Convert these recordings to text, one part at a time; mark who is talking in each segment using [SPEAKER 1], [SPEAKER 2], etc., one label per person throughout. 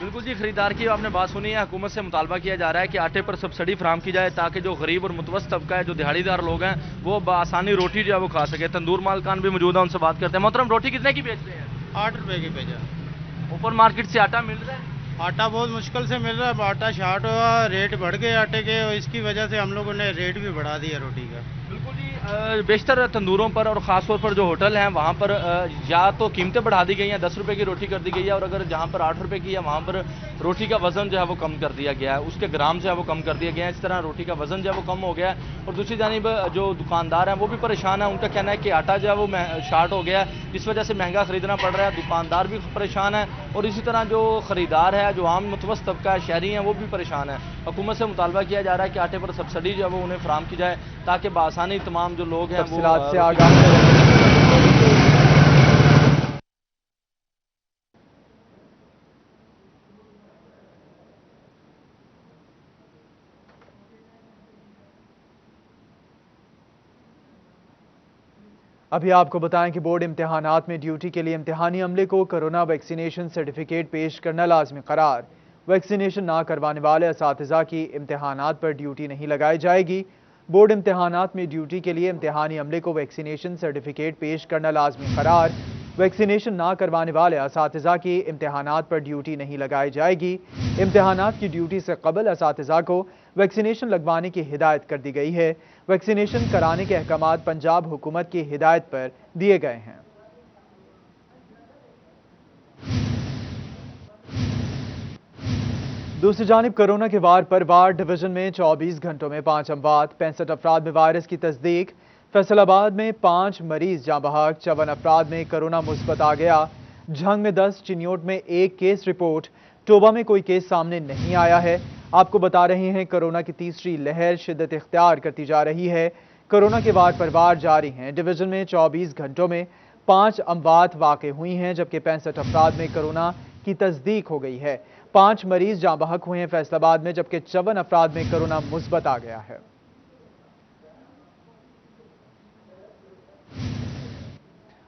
[SPEAKER 1] بالکل جی، خریدار کی آپ نے بات سنی ہے. حکومت سے مطالبہ کیا جا رہا ہے کہ آٹے پر سبسڈی فراہم کی جائے تاکہ جو غریب اور متوسط طبقہ ہے، جو دہاڑی دار لوگ ہیں، وہ بآسانی روٹی جو ہے وہ کھا سکے. تندور مالکان بھی موجود ہیں، ان سے بات کرتے ہیں. محترم، روٹی کتنے کی بیچ رہے ہیں؟
[SPEAKER 2] 8 روپے کی بھیجا.
[SPEAKER 1] اوپن مارکیٹ سے آٹا مل رہا ہے؟
[SPEAKER 2] آٹا بہت مشکل سے مل رہا ہے. آٹا شارٹ ہوا، ریٹ بڑھ گئے آٹے کے، اور اس کی وجہ سے ہم لوگوں نے ریٹ بھی بڑھا دیا روٹی کا.
[SPEAKER 1] بالکل جی، بیشتر تندوروں پر اور خاص طور پر جو ہوٹل ہیں وہاں پر یا تو قیمتیں بڑھا دی گئی ہیں، 10 روپے کی روٹی کر دی گئی ہے، اور اگر جہاں پر 8 روپے کی ہے وہاں پر روٹی کا وزن جو ہے وہ کم کر دیا گیا ہے، اس کے گرام جو ہے وہ کم کر دیا گیا ہے. اس طرح روٹی کا وزن جو ہے وہ کم ہو گیا ہے. اور دوسری جانب جو دکاندار ہیں وہ بھی پریشان ہیں. ان کا کہنا ہے کہ آٹا جو ہے وہ شارٹ ہو گیا ہے، جس وجہ سے مہنگا خریدنا پڑ رہا ہے. دکاندار بھی پریشان ہیں، اور اسی طرح جو خریدار ہے، جو عام متوسط طبقہ ہے، شہری ہیں، وہ بھی پریشان ہیں. حکومت سے مطالبہ کیا جا رہا ہے کہ آٹے پر سبسڈی جو ہے وہ انہیں فراہم کی جائے تاکہ بآسانی تمام جو لوگ ہیں وہ
[SPEAKER 3] تفصیلات سے آگاہ کریں. ابھی آپ کو بتائیں کہ بورڈ امتحانات میں ڈیوٹی کے لیے امتحانی عملے کو کرونا ویکسینیشن سرٹیفکیٹ پیش کرنا لازمی قرار. ویکسینیشن نہ کروانے والے اساتذہ کی امتحانات پر ڈیوٹی نہیں لگائی جائے گی. بورڈ امتحانات میں ڈیوٹی کے لیے امتحانی عملے کو ویکسینیشن سرٹیفکیٹ پیش کرنا لازمی قرار. ویکسینیشن نہ کروانے والے اساتذہ کی امتحانات پر ڈیوٹی نہیں لگائی جائے گی. امتحانات کی ڈیوٹی سے قبل اساتذہ کو ویکسینیشن لگوانے کی ہدایت کر دی گئی ہے. ویکسینیشن کرانے کے احکامات پنجاب حکومت کی ہدایت پر دیے گئے ہیں. دوسری جانب کرونا کے وار پر وار ڈویژن میں 24 گھنٹوں میں 5 اموات، 65 افراد میں وائرس کی تصدیق. فیصل آباد میں 5 مریض جاں بحق، 54 افراد میں کرونا مثبت آ گیا. جھنگ میں 10، چنیوٹ میں 1 کیس رپورٹ. ٹوبہ میں کوئی کیس سامنے نہیں آیا ہے. آپ کو بتا رہے ہیں کرونا کی تیسری لہر شدت اختیار کرتی جا رہی ہے. کرونا کے وار پر وار جاری ہیں. ڈویژن میں 24 گھنٹوں میں 5 اموات واقع ہوئی ہیں، جبکہ 65 افراد میں کرونا کی تصدیق ہو گئی ہے. 5 مریض جاں بحق ہوئے ہیں فیصل آباد میں، جبکہ 54 افراد میں کرونا مثبت آ گیا ہے.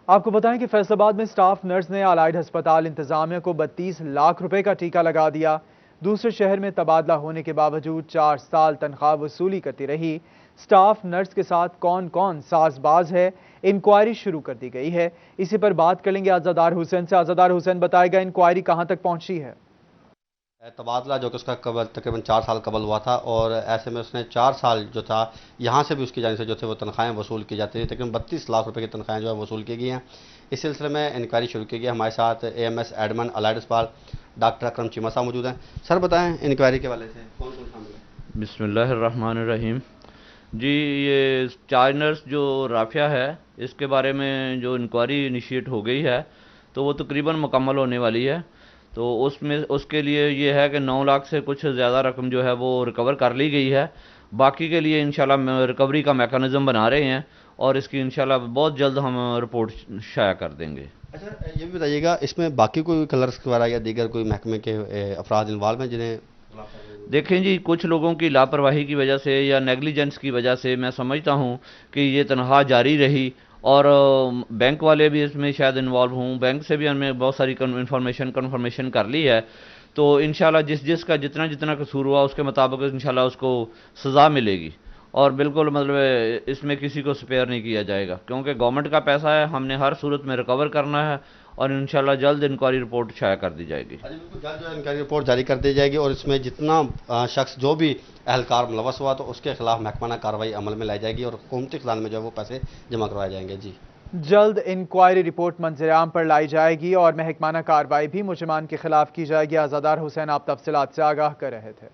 [SPEAKER 3] آپ کو بتائیں کہ فیصل آباد میں سٹاف نرس نے الائڈ ہسپتال انتظامیہ کو 32 لاکھ روپے کا ٹیکہ لگا دیا. دوسرے شہر میں تبادلہ ہونے کے باوجود 4 سال تنخواہ وصولی کرتی رہی. سٹاف نرس کے ساتھ کون کون ساز باز ہے، انکوائری شروع کر دی گئی ہے. اسی پر بات کریں گے عزادار حسین سے. عزادار حسین، بتائے گا انکوائری کہاں تک پہنچی ہے؟
[SPEAKER 4] تبادلہ جو کہ اس کا تقریباً 4 سال قبل ہوا تھا، اور ایسے میں اس نے 4 سال جو تھا یہاں سے بھی اس کی جانب سے جو تھے وہ تنخواہیں وصول کی جاتی تھیں. تقریباً 32 لاکھ روپے کی تنخواہیں جو ہے وصول کی گئی ہیں. اس سلسلے میں انکوائری شروع کی گئی. ہمارے ساتھ AMS ایڈمن الائڈ اسپتال ڈاکٹر اکرم چیمہ صاحب موجود ہیں. سر بتائیں انکوائری کے حوالے سے کون کون شامل ہے؟
[SPEAKER 5] بسم اللہ الرحمن الرحیم. جی، یہ چارج نرس جو رافیہ ہے، اس کے بارے میں جو انکوائری انیشیٹ ہو گئی ہے تو وہ تقریباً مکمل ہونے والی ہے. تو اس کے لیے یہ ہے کہ 9 لاکھ سے کچھ زیادہ رقم جو ہے وہ ریکور کر لی گئی ہے. باقی کے لیے انشاءاللہ ریکوری کا میکانزم بنا رہے ہیں، اور اس کی انشاءاللہ بہت جلد ہم رپورٹ شائع کر دیں گے.
[SPEAKER 4] اچھا، یہ بھی بتائیے گا اس میں باقی کوئی کلرس وغیرہ یا دیگر کوئی محکمے کے افراد انوالو ہیں جنہیں؟
[SPEAKER 5] دیکھیں جی، کچھ لوگوں کی لاپرواہی کی وجہ سے یا نیگلیجنس کی وجہ سے میں سمجھتا ہوں کہ یہ تنخواہ جاری رہی، اور بینک والے بھی اس میں شاید انوالو ہوں. بینک سے بھی ہم نے بہت ساری کنفرمیشن کر لی ہے. تو انشاءاللہ جس کا جتنا قصور ہوا اس کے مطابق انشاءاللہ اس کو سزا ملے گی، اور بالکل مطلب اس میں کسی کو سپیئر نہیں کیا جائے گا، کیونکہ گورنمنٹ کا پیسہ ہے. ہم نے ہر صورت میں ریکور کرنا ہے، اور انشاءاللہ جلد انکوائری رپورٹ شائع کر دی جائے گی.
[SPEAKER 4] بالکل جلد جو انکوائری رپورٹ جاری کر دی جائے گی، اور اس میں جتنا شخص جو بھی اہلکار ملوث ہوا تو اس کے خلاف محکمانہ کارروائی عمل میں لائی جائے گی، اور حکومتی خزانے میں جو وہ پیسے جمع کروائے جائیں گے. جی،
[SPEAKER 3] جلد انکوائری رپورٹ منظر عام پر لائی جائے گی، اور محکمانہ کارروائی بھی مجرمان کے خلاف کی جائے گی. عزادار حسین، آپ تفصیلات سے آگاہ کر رہے تھے.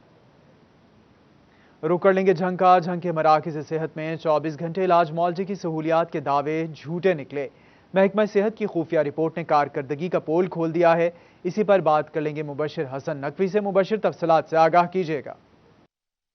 [SPEAKER 3] رخ کر لیں گے جھنگ کا. جھنگ کے مراکز صحت میں 24 گھنٹے علاج معالجے کی سہولیات کے دعوے جھوٹے نکلے. محکمہ صحت کی خفیہ رپورٹ نے کارکردگی کا پول کھول دیا ہے. اسی پر بات کر لیں گے مبشر حسن نقوی سے. مبشر، تفصیلات سے آگاہ کیجیے گا.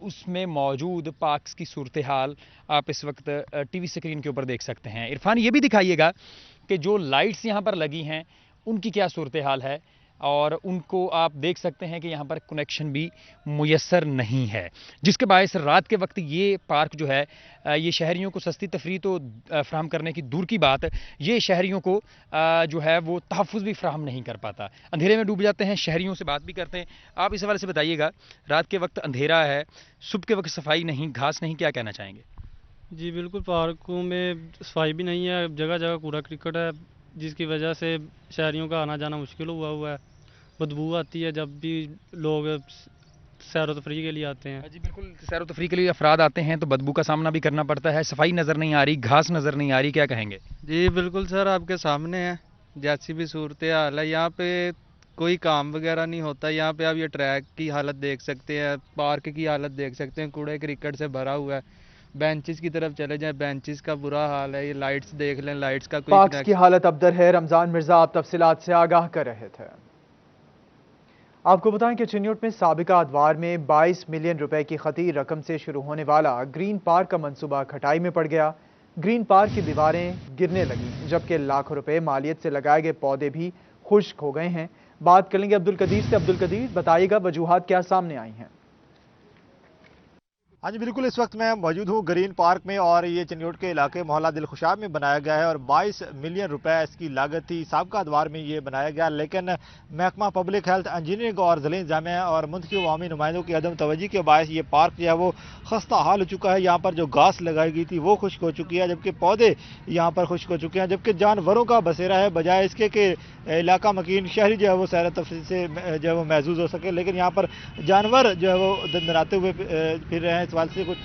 [SPEAKER 6] اس میں موجود پارکس کی صورتحال آپ اس وقت ٹی وی اسکرین کے اوپر دیکھ سکتے ہیں۔ عرفان، یہ بھی دکھائیے گا کہ جو لائٹس یہاں پر لگی ہیں ان کی کیا صورتحال ہے، اور ان کو آپ دیکھ سکتے ہیں کہ یہاں پر کنیکشن بھی میسر نہیں ہے، جس کے باعث رات کے وقت یہ پارک جو ہے یہ شہریوں کو سستی تفریح تو فراہم کرنے کی دور کی بات، یہ شہریوں کو جو ہے وہ تحفظ بھی فراہم نہیں کر پاتا۔ اندھیرے میں ڈوب جاتے ہیں، شہریوں سے بات بھی کرتے ہیں۔ آپ اس حوالے سے بتائیے گا، رات کے وقت اندھیرا ہے، صبح کے وقت صفائی نہیں، گھاس نہیں، کیا کہنا چاہیں گے؟
[SPEAKER 7] جی بالکل، پارکوں میں صفائی بھی نہیں ہے، جگہ جگہ کوڑا کرکٹ ہے، جس کی وجہ سے شہریوں کا آنا جانا مشکل ہوا ہے۔ بدبو آتی ہے جب بھی لوگ سیر و تفریح کے لیے آتے ہیں۔
[SPEAKER 6] جی بالکل، سیر و تفریح کے لیے افراد آتے ہیں تو بدبو کا سامنا بھی کرنا پڑتا ہے، صفائی نظر نہیں آ رہی، گھاس نظر نہیں آ رہی، کیا کہیں گے؟
[SPEAKER 8] جی بالکل سر، آپ کے سامنے ہے جیسی بھی صورتحال ہے، یہاں پہ کوئی کام وغیرہ نہیں ہوتا۔ یہاں پہ آپ یہ ٹریک کی حالت دیکھ سکتے ہیں، پارک کی حالت دیکھ سکتے ہیں، کوڑے کرکٹ سے بھرا ہوا ہے۔ بینچز کی طرف چلے جائیں، بینچز کا برا حال ہے، یہ لائٹس دیکھ لیں، لائٹس کا کوئی
[SPEAKER 3] پارکس کی حالت ابتر ہے۔ رمضان مرزا آپ تفصیلات سے آگاہ کر رہے تھے۔ آپ کو بتائیں کہ چنیوٹ میں سابقہ ادوار میں 22 ملین روپے کی خطیر رقم سے شروع ہونے والا گرین پارک کا منصوبہ کھٹائی میں پڑ گیا۔ گرین پارک کی دیواریں گرنے لگیں، جبکہ لاکھوں روپے مالیت سے لگائے گئے پودے بھی خشک ہو گئے ہیں۔ بات کریں گے عبدالقدیر سے۔ عبدالقدیر، بتائیے گا وجوہات کیا سامنے آئی ہیں؟
[SPEAKER 9] ہاں جی بالکل، اس وقت میں موجود ہوں گرین پارک میں، اور یہ چنیوٹ کے علاقے محلہ دل خوشاب میں بنایا گیا ہے، اور 22 ملین روپے اس کی لاگت تھی۔ سابقہ ادوار میں یہ بنایا گیا، لیکن محکمہ پبلک ہیلتھ، انجینئرنگ اور ضلعی انتظامیہ اور منتخب عوامی نمائندوں کی عدم توجہ کے باعث یہ پارک جو ہے وہ خستہ حال ہو چکا ہے۔ یہاں پر جو گھاس لگائی گئی تھی وہ خشک ہو چکی ہے، جبکہ پودے یہاں پر خشک ہو چکے ہیں، جبکہ جانوروں کا بسیرا ہے، بجائے اس کے کہ علاقہ مکین شہری جو ہے وہ سیر تفریح سے جو ہے وہ محظوظ ہو سکے، لیکن یہاں پر جانور جو ہے وہ دندراتے ہوئے پھر رہے ہیں۔ اس حوالے سے کچھ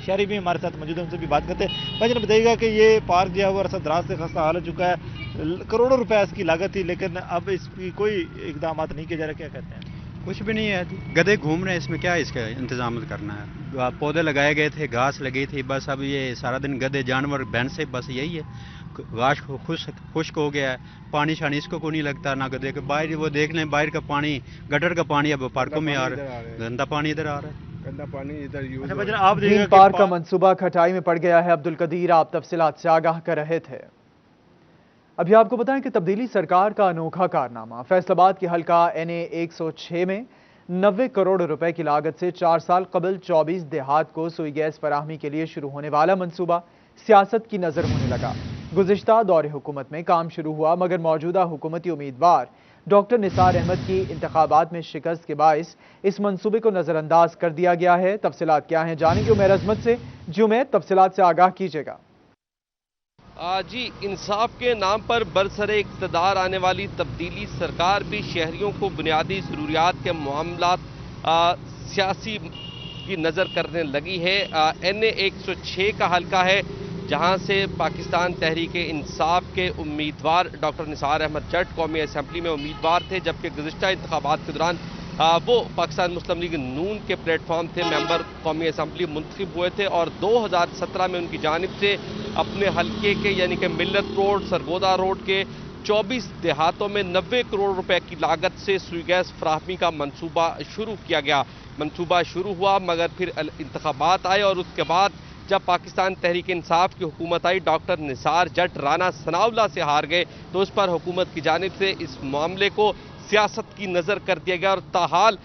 [SPEAKER 9] شہری بھی ہمارے ساتھ موجود ہیں، ان سے بھی بات کرتے ہیں۔ بھائی جان بتائیے گا کہ یہ پارک جو ہے وہ عرصہ دراز سے خستہ حال ہو چکا ہے، کروڑوں روپے اس کی لاگت تھی، لیکن اب اس کی کوئی اقدامات نہیں کیے جا رہے، کیا کہتے ہیں؟
[SPEAKER 10] کچھ بھی نہیں ہے، گدھے گھوم رہے ہیں، اس میں کیا اس کا انتظام کرنا ہے؟ پودے لگائے گئے تھے، گھاس لگی تھی، بس اب یہ سارا دن گدھے جانور بہن سے بس یہی ہے۔ گھاس خشک ہو گیا ہے، پانی شانی اس کو نہیں لگتا، نہ گدھے کے باہر وہ دیکھ لیں، باہر کا پانی، گٹر کا پانی اب پارکوں میں آ رہا ہے، گندا پانی ادھر آ رہا ہے، گندا پانی ادھر یوز۔
[SPEAKER 3] گرین پارک کا منصوبہ کھٹائی میں پڑ گیا ہے۔ عبدالقدیر آپ تفصیلات سے آگاہ کر رہے تھے۔ ابھی آپ کو بتائیں کہ تبدیلی سرکار کا انوکھا کارنامہ، فیصل آباد کے حلقہ NA 106 میں 90 کروڑ روپے کی لاگت سے 4 سال قبل 24 دیہات کو سوئی گیس فراہمی کے لیے شروع ہونے والا منصوبہ سیاست کی نظر ہونے لگا۔ گزشتہ دور حکومت میں کام شروع ہوا، مگر موجودہ حکومتی امیدوار ڈاکٹر نثار احمد کی انتخابات میں شکست کے باعث اس منصوبے کو نظر انداز کر دیا گیا ہے۔ تفصیلات کیا ہیں جانیں گے عمیر عظمت سے۔ جی عمیر، تفصیلات سے آگاہ کیجیے گا۔
[SPEAKER 11] جی، انصاف کے نام پر برسر اقتدار آنے والی تبدیلی سرکار بھی شہریوں کو بنیادی ضروریات کے معاملات سیاسی کی نظر کرنے لگی ہے۔ NA 106 کا حلقہ ہے، جہاں سے پاکستان تحریک انصاف کے امیدوار ڈاکٹر نثار احمد جٹ قومی اسمبلی میں امیدوار تھے، جبکہ گزشتہ انتخابات کے دوران وہ پاکستان مسلم لیگ نون کے پلیٹ فارم تھے، ممبر قومی اسمبلی منتخب ہوئے تھے، اور 2017 میں ان کی جانب سے اپنے حلقے کے یعنی کہ ملت روڈ، سرگودا روڈ کے 24 دیہاتوں میں 90 کروڑ روپے کی لاگت سے سوئی گیس فراہمی کا منصوبہ شروع کیا گیا۔ منصوبہ شروع ہوا، مگر پھر انتخابات آئے، اور اس کے بعد جب پاکستان تحریک انصاف کی حکومت آئی، ڈاکٹر نثار جٹ رانا ثناءاللہ سے ہار گئے، تو اس پر حکومت کی جانب سے اس معاملے کو سیاست کی نظر کر دیا گیا، اور تاحال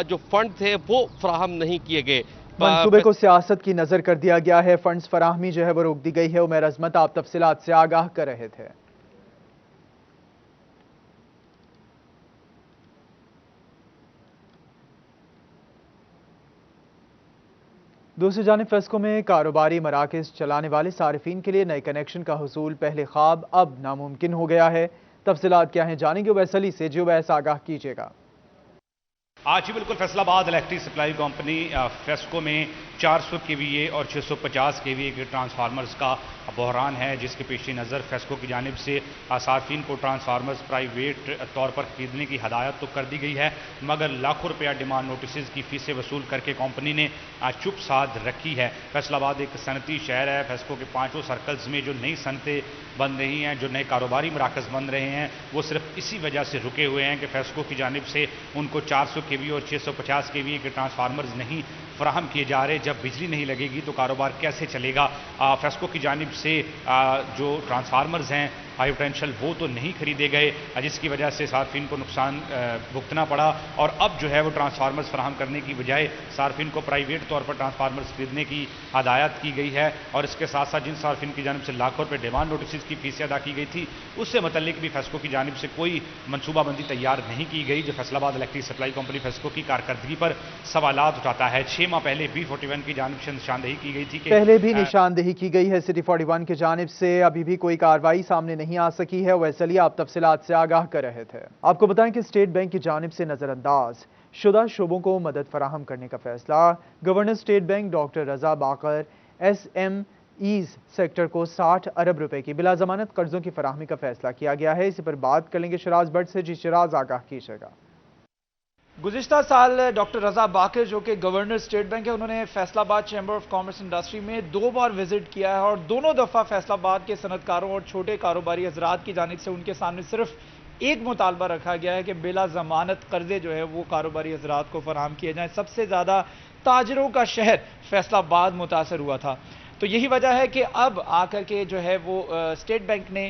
[SPEAKER 11] جو فنڈ تھے وہ فراہم نہیں کیے گئے۔
[SPEAKER 3] منصوبے کو سیاست کی نظر کر دیا گیا ہے، فنڈز فراہمی جو ہے وہ روک دی گئی ہے۔ عمیر عظمت آپ تفصیلات سے آگاہ کر رہے تھے۔ دوسری جانب فیسکو میں کاروباری مراکز چلانے والے صارفین کے لیے نئے کنیکشن کا حصول پہلے خواب اب ناممکن ہو گیا ہے۔ تفصیلات کیا ہیں جانیں گے اویس علی سے۔ جو اویس آگاہ کیجیے گا۔
[SPEAKER 12] آج ہی بالکل فیصل آباد الیکٹرک سپلائی کمپنی فیسکو میں 400 KVA اور 650 KVA کے ٹرانسفارمرز کا بحران ہے، جس کے پیش نظر فیسکو کی جانب سے صارفین کو ٹرانسفارمرز پرائیویٹ طور پر خریدنے کی ہدایت تو کر دی گئی ہے، مگر لاکھوں روپیہ ڈیمانڈ نوٹسز کی فیسیں وصول کر کے کمپنی نے چپ سادھ رکھی ہے۔ فیصل آباد ایک صنعتی شہر ہے، فیسکو کے 5 سرکلز میں جو نئی صنعتیں بن رہی ہیں، جو نئے کاروباری مراکز بن رہے ہیں، وہ صرف اسی وجہ سے رکے ہوئے ہیں کہ فیسکو کی جانب سے ان کو 400 kV اور 650 kV کے ٹرانسفارمرز نہیں فراہم کیے جا رہے. جب بجلی نہیں لگے گی تو کاروبار کیسے چلے گا؟ فیسکو کی جانب سے جو ٹرانسفارمرز ہیں ہائی پوٹینشیل وہ تو نہیں خریدے گئے، جس کی وجہ سے صارفین کو نقصان بھگتنا پڑا، اور اب جو ہے وہ ٹرانسفارمرز فراہم کرنے کی بجائے صارفین کو پرائیویٹ طور پر ٹرانسفارمرز خریدنے کی ہدایت کی گئی ہے. اور اس کے ساتھ ساتھ جن صارفین کی جانب سے لاکھوں روپے ڈیمانڈ نوٹسز کی فیسیں ادا کی گئی تھی، اس سے متعلق بھی فیسکو کی جانب سے کوئی منصوبہ بندی تیار نہیں کی گئی، جو فیصل آباد الیکٹرک سپلائی کمپنی فیسکو کی کارکردگی پر سوالات اٹھاتا ہے. 6 ماہ پہلے B41 کی جانب سے نشاندہی کی گئی تھی کہ
[SPEAKER 3] پہلے بھی نشاندہی کی گئی ہے سٹی 41 کی جانب سے، ابھی بھی کوئی کارروائی سامنے نہیں آ سکی ہے. ویسے لیے آپ تفصیلات سے آگاہ کر رہے تھے. آپ کو بتائیں کہ اسٹیٹ بینک کی جانب سے نظر انداز شدہ شعبوں کو مدد فراہم کرنے کا فیصلہ. گورنر اسٹیٹ بینک ڈاکٹر رضا باقر SMEs سیکٹر کو 60 ارب روپے کی بلا ضمانت قرضوں کی فراہمی کا فیصلہ کیا گیا ہے. اسی پر بات کر لیں گے شراز بٹ سے. جی شراز، آگاہ کیجیے گا.
[SPEAKER 13] گزشتہ سال ڈاکٹر رضا باقر جو کہ گورنر اسٹیٹ بینک ہے، انہوں نے فیصل آباد چیمبر آف کامرس انڈسٹری میں 2 بار وزٹ کیا ہے، اور دونوں دفعہ فیصل آباد کے صنعت کاروں اور چھوٹے کاروباری حضرات کی جانب سے ان کے سامنے صرف ایک مطالبہ رکھا گیا ہے کہ بلا ضمانت قرضے جو ہے وہ کاروباری حضرات کو فراہم کیے جائیں. سب سے زیادہ تاجروں کا شہر فیصل آباد متاثر ہوا تھا، تو یہی وجہ ہے کہ اب آ کر کے جو ہے وہ اسٹیٹ بینک نے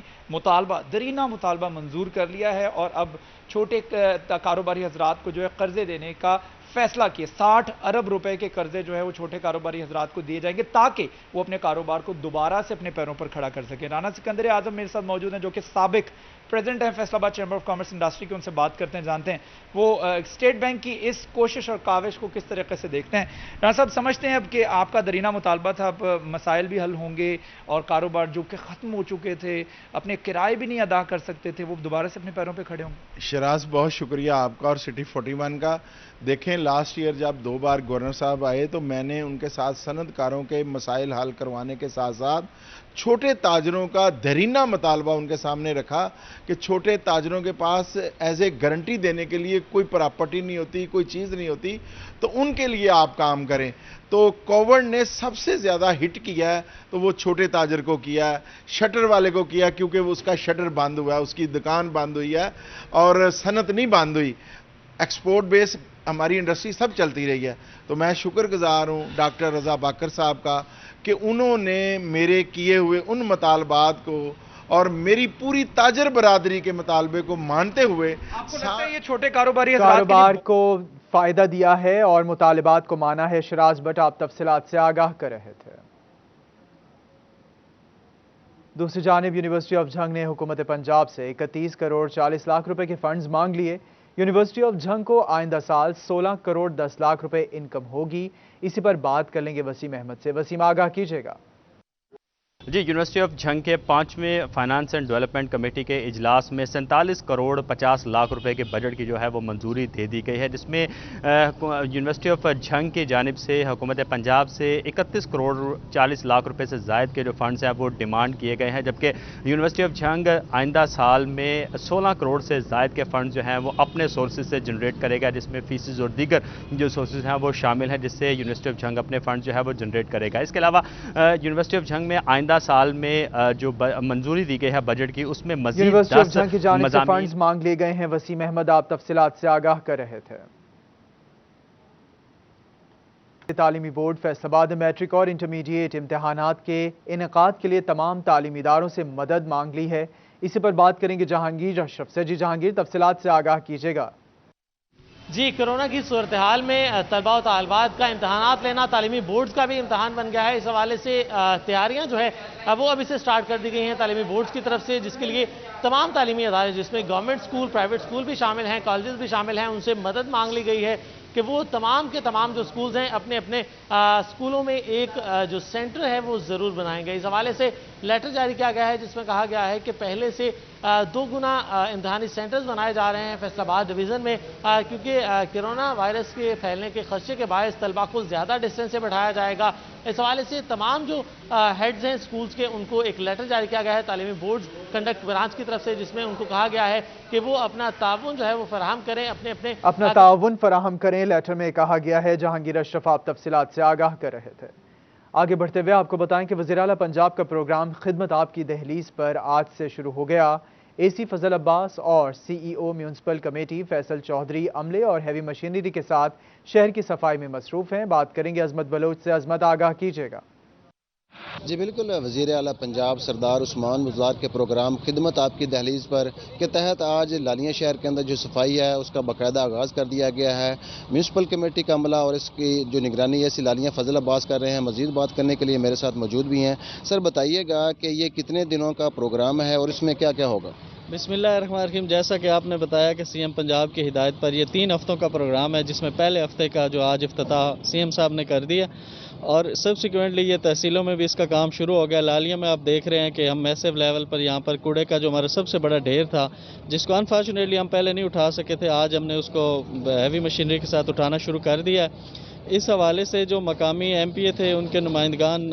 [SPEAKER 13] درینہ مطالبہ منظور کر لیا ہے، اور اب چھوٹے کاروباری حضرات کو جو ہے قرضے دینے کا فیصلہ کیا. 60 ارب روپے کے قرضے جو ہے وہ چھوٹے کاروباری حضرات کو دیے جائیں گے تاکہ وہ اپنے کاروبار کو دوبارہ سے اپنے پیروں پر کھڑا کر سکیں. رانا سکندر اعظم میرے ساتھ موجود ہیں جو کہ سابق پریزیڈنٹ ہیں فیصل آباد چیمبر آف کامرس انڈسٹری کے. ان سے بات کرتے ہیں، جانتے ہیں وہ اسٹیٹ بینک کی اس کوشش اور کاوش کو کس طریقے سے دیکھتے ہیں. رانا صاحب، سمجھتے ہیں اب کہ آپ کا درینہ مطالبہ تھا، اب مسائل بھی حل ہوں گے اور کاروبار جو کہ ختم ہو چکے تھے، اپنے کرائے بھی نہیں ادا کر سکتے تھے، وہ دوبارہ سے اپنے پیروں پہ کھڑے ہوں گے؟
[SPEAKER 14] شراز، بہت شکریہ آپ کا اور سٹی 41 کا. دیکھیں، لاسٹ ایئر جب 2 بار گورنر صاحب آئے تو میں نے ان کے ساتھ صنعت کاروں کے مسائل حل کروانے کے ساتھ ساتھ چھوٹے تاجروں کا درینہ مطالبہ ان کے سامنے رکھا کہ چھوٹے تاجروں کے پاس ایز اے گارنٹی دینے کے لیے کوئی پراپرٹی نہیں ہوتی، کوئی چیز نہیں ہوتی، تو ان کے لیے آپ کام کریں. تو کووڈ نے سب سے زیادہ ہٹ کیا ہے تو وہ چھوٹے تاجر کو کیا ہے، شٹر والے کو کیا، کیونکہ وہ اس کا شٹر بند ہوا ہے، اس کی دکان بند ہوئی ہے اور صنعت نہیں بند ہوئی. ایکسپورٹ بیس ہماری انڈسٹری سب چلتی رہی ہے. تو میں شکر گزار ہوں ڈاکٹر رضا باقر صاحب کا کہ انہوں نے میرے کیے ہوئے ان مطالبات کو اور میری پوری تاجر برادری کے مطالبے کو مانتے ہوئے
[SPEAKER 13] آپ کو لگتا ہے یہ چھوٹے کاروباری
[SPEAKER 3] کاروبار کو فائدہ دیا ہے اور مطالبات کو مانا ہے؟ شراز بٹ، آپ تفصیلات سے آگاہ کر رہے تھے. دوسری جانب یونیورسٹی آف جھنگ نے حکومت پنجاب سے 31 کروڑ 40 لاکھ روپے کے فنڈز مانگ لیے. یونیورسٹی آف جھنگ کو آئندہ سال 16 کروڑ 10 لاکھ روپے انکم ہوگی. اسی پر بات کر لیں گے وسیم احمد سے. وسیم، آگاہ کیجیے گا.
[SPEAKER 15] جی، یونیورسٹی آف جھنگ کے 5ویں فائنانس اینڈ ڈیولپمنٹ کمیٹی کے اجلاس میں 47 کروڑ 50 لاکھ روپے کے بجٹ کی جو ہے وہ منظوری دے دی گئی ہے، جس میں یونیورسٹی آف جھنگ کی جانب سے حکومت پنجاب سے 31 کروڑ 40 لاکھ روپے سے زائد کے جو فنڈز ہیں وہ ڈیمانڈ کیے گئے ہیں، جبکہ یونیورسٹی آف جھنگ آئندہ سال میں 16 کروڑ سے زائد کے فنڈز جو ہیں وہ اپنے سورسز سے جنریٹ کرے گا، جس میں فیسز اور دیگر جو سورسز ہیں وہ شامل ہیں، جس سے یونیورسٹی آف جھنگ اپنے فنڈز جو ہے وہ جنریٹ کرے گا. اس کے علاوہ یونیورسٹی آف جھنگ میں آئندہ سال میں جو منظوری دی گئی ہے بجٹ کی، اس میں مزید
[SPEAKER 3] یونیورسٹی آف جھنگ کی جانب سے فنڈز مانگ لیے گئے ہیں. وسیم احمد، آپ تفصیلات سے آگاہ کر رہے تھے. تعلیمی بورڈ فیصل آباد نے میٹرک اور انٹرمیڈیٹ امتحانات کے انعقاد کے لیے تمام تعلیمی اداروں سے مدد مانگ لی ہے. اسی پر بات کریں گے جہانگیر اشرف سے. جی جہانگیر، تفصیلات سے آگاہ کیجیے گا.
[SPEAKER 16] جی، کرونا کی صورتحال میں طلباء و طالبات کا امتحانات لینا تعلیمی بورڈز کا بھی امتحان بن گیا ہے. اس حوالے سے تیاریاں جو ہے وہ ابھی سے سٹارٹ کر دی گئی ہیں تعلیمی بورڈز کی طرف سے، جس کے لیے تمام تعلیمی ادارے جس میں گورنمنٹ سکول، پرائیویٹ سکول بھی شامل ہیں، کالجز بھی شامل ہیں، ان سے مدد مانگ لی گئی ہے کہ وہ تمام کے تمام جو سکولز ہیں اپنے اپنے سکولوں میں ایک جو سینٹر ہے وہ ضرور بنائیں گے. اس حوالے سے لیٹر جاری کیا گیا ہے جس میں کہا گیا ہے کہ پہلے سے 2 گنا امتحانی سینٹرز بنائے جا رہے ہیں فیصل آباد ڈویژن میں، کیونکہ کرونا وائرس کے پھیلنے کے خدشے کے باعث طلباء کو زیادہ ڈسٹینس سے بٹھایا جائے گا. اس حوالے سے تمام جو ہیڈز ہیں سکولز کے، ان کو ایک لیٹر جاری کیا گیا ہے تعلیمی بورڈز کنڈکٹ برانچ کی طرف سے، جس میں ان کو کہا گیا ہے کہ وہ اپنا تعاون جو ہے وہ فراہم کریں، اپنا
[SPEAKER 3] تعاون فراہم کریں. لیٹر میں کہا گیا ہے. جہانگیر اشرف، آپ تفصیلات سے آگاہ کر رہے تھے. آگے بڑھتے ہوئے آپ کو بتائیں کہ وزیر اعلیٰ پنجاب کا پروگرام خدمت آپ کی دہلیز پر آج سے شروع ہو گیا. AC فضل عباس اور CEO municipal committee Faisal Chaudhry عملے اور ہیوی مشینری کے ساتھ شہر کی صفائی میں مصروف ہیں۔ بات کریں گے عظمت بلوچ سے۔ عظمت، آگاہ کیجیے گا۔
[SPEAKER 17] جی بالکل، وزیر اعلیٰ پنجاب سردار عثمان بزدار کے پروگرام خدمت آپ کی دہلیز پر کے تحت آج لالیاں شہر کے اندر جو صفائی ہے اس کا باقاعدہ آغاز کر دیا گیا ہے۔ میونسپل کمیٹی کا عملہ اور اس کی جو نگرانی ہے لالیاں فضل عباس کر رہے ہیں۔ مزید بات کرنے کے لیے میرے ساتھ موجود بھی ہیں۔ سر بتائیے گا کہ یہ کتنے دنوں کا پروگرام ہے اور اس میں کیا کیا ہوگا؟
[SPEAKER 18] بسم اللہ الرحمن الرحیم۔ جیسا کہ آپ نے بتایا کہ CM پنجاب کی ہدایت پر یہ 3 ہفتوں کا پروگرام ہے، جس میں پہلے ہفتے کا جو آج افتتاح CM صاحب نے کر دیا اور سبسیکوینٹلی یہ تحصیلوں میں بھی اس کا کام شروع ہو گیا۔ لالیاں میں آپ دیکھ رہے ہیں کہ ہم میسیو لیول پر یہاں پر کوڑے کا جو ہمارا سب سے بڑا ڈھیر تھا، جس کو انفارچونیٹلی ہم پہلے نہیں اٹھا سکے تھے، آج ہم نے اس کو ہیوی مشینری کے ساتھ اٹھانا شروع کر دیا ہے۔ اس حوالے سے جو مقامی MPA تھے ان کے نمائندگان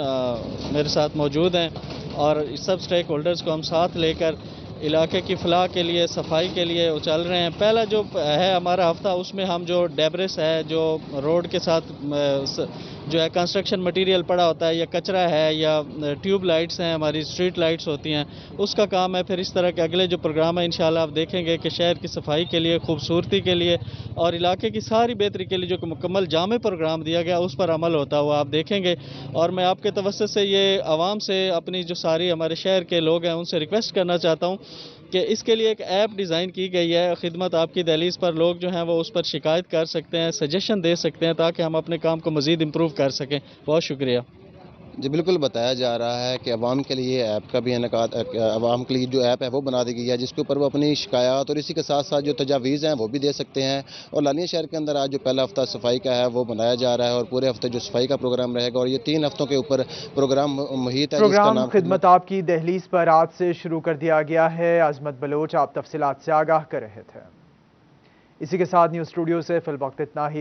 [SPEAKER 18] میرے ساتھ موجود ہیں اور سب سٹیک ہولڈرز کو ہم ساتھ لے کر علاقے کی فلاح کے لیے، صفائی کے لیے چل رہے ہیں۔ پہلا جو ہے ہمارا ہفتہ، اس میں ہم جو ڈیبرس ہے، جو روڈ کے ساتھ جو ہے کنسٹرکشن مٹیریل پڑا ہوتا ہے یا کچرا ہے یا ٹیوب لائٹس ہیں، ہماری اسٹریٹ لائٹس ہوتی ہیں، اس کا کام ہے۔ پھر اس طرح کے اگلے جو پروگرام ہے انشاءاللہ آپ دیکھیں گے کہ شہر کی صفائی کے لیے، خوبصورتی کے لیے اور علاقے کی ساری بہتری کے لیے جو مکمل جامع پروگرام دیا گیا اس پر عمل ہوتا ہوا آپ دیکھیں گے۔ اور میں آپ کے توسط سے یہ عوام سے، اپنی جو ساری ہمارے شہر کے لوگ ہیں ان سے ریکویسٹ کرنا چاہتا ہوں کہ اس کے لیے ایک ایپ ڈیزائن کی گئی ہے خدمت آپ کی دہلیز پر۔ لوگ جو ہیں وہ اس پر شکایت کر سکتے ہیں، سجیشن دے سکتے ہیں تاکہ ہم اپنے کام کو مزید امپروو کر سکیں۔ بہت شکریہ۔
[SPEAKER 17] جی بالکل، بتایا جا رہا ہے کہ عوام کے لیے ایپ کا بھی انعقاد، عوام کے لیے جو ایپ ہے وہ بنا دی گئی ہے جس کے اوپر وہ اپنی شکایات اور اسی کے ساتھ ساتھ جو تجاویز ہیں وہ بھی دے سکتے ہیں۔ اور لالیاں شہر کے اندر آج جو پہلا ہفتہ صفائی کا ہے وہ منایا جا رہا ہے اور پورے ہفتے جو صفائی کا پروگرام رہے گا اور یہ 3 ہفتوں کے اوپر پروگرام محیط ہے جس کا نام
[SPEAKER 3] خدمت آپ کی دہلیز پر آج سے شروع کر دیا گیا ہے۔ عظمت بلوچ آپ تفصیلات سے آگاہ کر رہے تھے۔ اسی کے ساتھ نیوز اسٹوڈیو سے فی الوقت اتنا ہی۔